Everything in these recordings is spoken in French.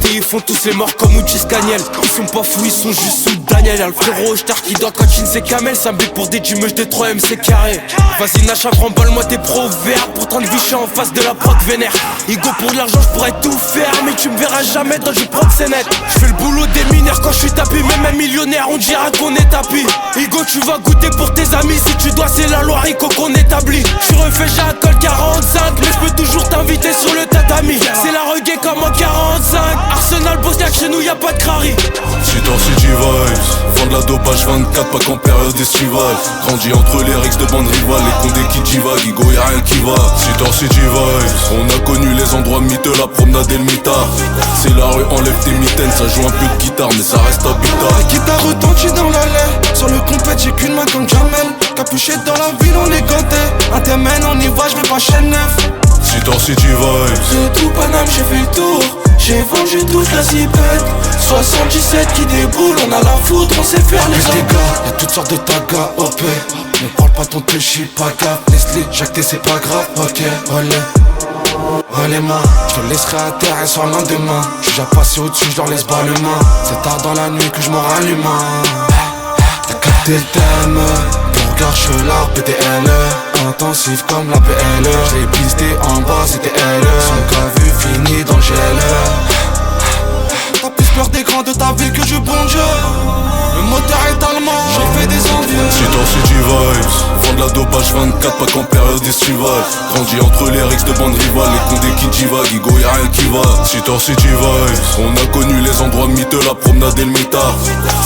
restés, ils font tous les morts comme Oudjis Daniel. Ils sont pas fous, ils sont juste sous Daniel. Y'a le frérot Star qui doit coachine ses camels. Ça me blé pour des dumeuges de 3 MC carré. Vas-y Nacha, remballe-moi tes proverbes. Pourtant de vie, en face de la prod vénère. Igo pour de l'argent, j'pourrais tout faire, mais tu me verras jamais dans du proxénète. J'fais le boulot des mineurs quand j'suis tapis. Même un millionnaire, on dira qu'on est tapis. Igo, tu vas goûter pour tes amis. Si tu dois, c'est la loi Rico qu'on établit. J'suis refait, j'ai un col 45, mais j'peux toujours t'inviter sur le tatami. C'est la reggae comme en 45. Arsenal, Bosniaque, chez nous y'a pas de crari. Cheater City Vibes, vend de la dopage 24, pas qu'en période estivale. Grandi entre les rixes de bandes rivales, les condés qui divaguent, Igo y'a rien qui va. Cheater City Vibes, on a connu les endroits miteux, la promenade et le mitard. C'est la rue, enlève tes mitaines, ça joue un peu de guitare, mais ça reste habitat. La guitare retentit dans la laine, sur le compète j'ai qu'une main comme Jamel. Capuché dans la ville, on est ganté. Intermène, on y va, j'vais pas chaîne neuf. Cheater City Vibes, De tout Paname, j'ai fait le tour. J'ai vendu toute la zipette. 77 qui déboule, on a la foudre, on sait faire les Les hommes. gars, y'a toutes sortes de tagas, OP. Ne parle pas ton peu, j'suis pas gaffe. Nestlé, Jacques c'est pas grave, ok, relais ma, je te laisserai à terre et soir lendemain. J'suis déjà passé au-dessus, j'leur laisse pas le main. C'est tard dans la nuit que j'm'en rallume. T'as capté le thème, ton regard chelard, PTL. Intensif comme la PL. J'l'ai pisté en bas, c'était elle. Son cas vu fini dans le gel. T'as plus peur des grands de ta ville que je bon Dieu. Le moteur est allemand, j'en fais des envieux. Cheater City Vibes, vend de la dopage 24, pas qu'en période estivale. Grandi entre les rixes de bandes rivales, les condés qui divaguent, Igo y'a rien qui va. Cheater City Vibes, on a connu les endroits miteux, la promenade et le mitard.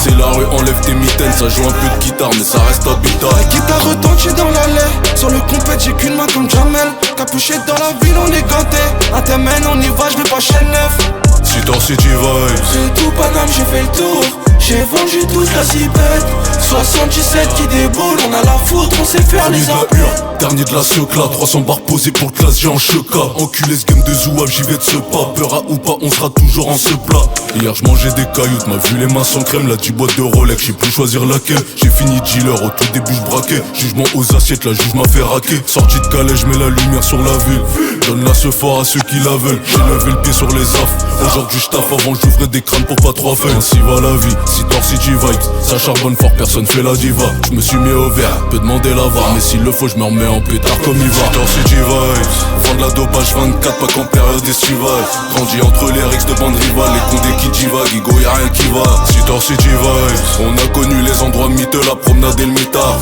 C'est la rue, enlève tes mitaines, ça joue un peu de guitare, mais ça reste habitat. La guitare retentit dans la laine, sur le compète j'ai qu'une main comme Jamel. Capuché dans la ville, on est ganté. Intermène, on y va, j'vais pas chaîne neuf. Cheater City Vibes, De tout Paname, j'ai fait le tour. J'ai vendu toute la zipette. 77 qui déboule, on a la foudre, on sait faire les pur, emplois. dernier de la Secla, 300 bars posés pour le classe, j'ai en cheka. Enculé ce game de zouave, j'y vais de ce pas. Peur à ou pas, on sera toujours en ce plat. Hier j'mangeais des cailloutes, m'a vu les mains sans crème, la 10 boîtes de Rolex, j'ai pu choisir laquelle. J'ai fini dealer, au tout début j'braquais. Jugement aux assiettes, la juge m'a fait raquer. Sorti de Calais, j'mets la lumière sur la ville. Donne la ce fort à ceux qui la veulent. J'ai levé le pied sur les affres. Aujourd'hui j'taffe, avant j'ouvrais des crânes pour pas trop faire. Ainsi va la vie, Cheater City Vibes, ça charbonne fort, personne fait la diva. J'me suis mis au vert, peut demander la VAR, mais s'il le faut j'me remets en pétard comme il va. Cheater City Vibes, vend de la dopage 24, pas qu'en période estivale. Grandi entre les rixes de bandes rivales, les condés qui divaguent, Igo y'a rien qui va. Cheater City Vibes, on a connu les endroits miteux, la promenade et le mitard.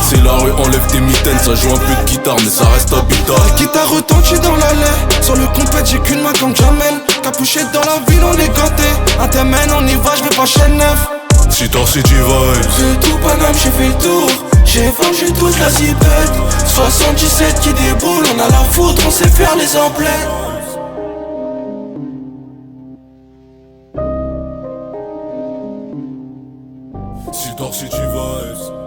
C'est la rue, enlève tes mitaines, ça joue un peu de guitare, mais ça reste habitat. La guitare retentit dans la laine, sur le compète j'ai qu'une main comme Jamel. Capuché dans la ville, on est ganté. Intermène, on y va, j'vais pas chaîne neuf. Cheater City Vibes, De tout Paname, j'ai fait le tour. J'ai vendu toute la zipette. 77 qui déboule, on a la foudre, on sait faire les emplettes. Cheater City Vibes.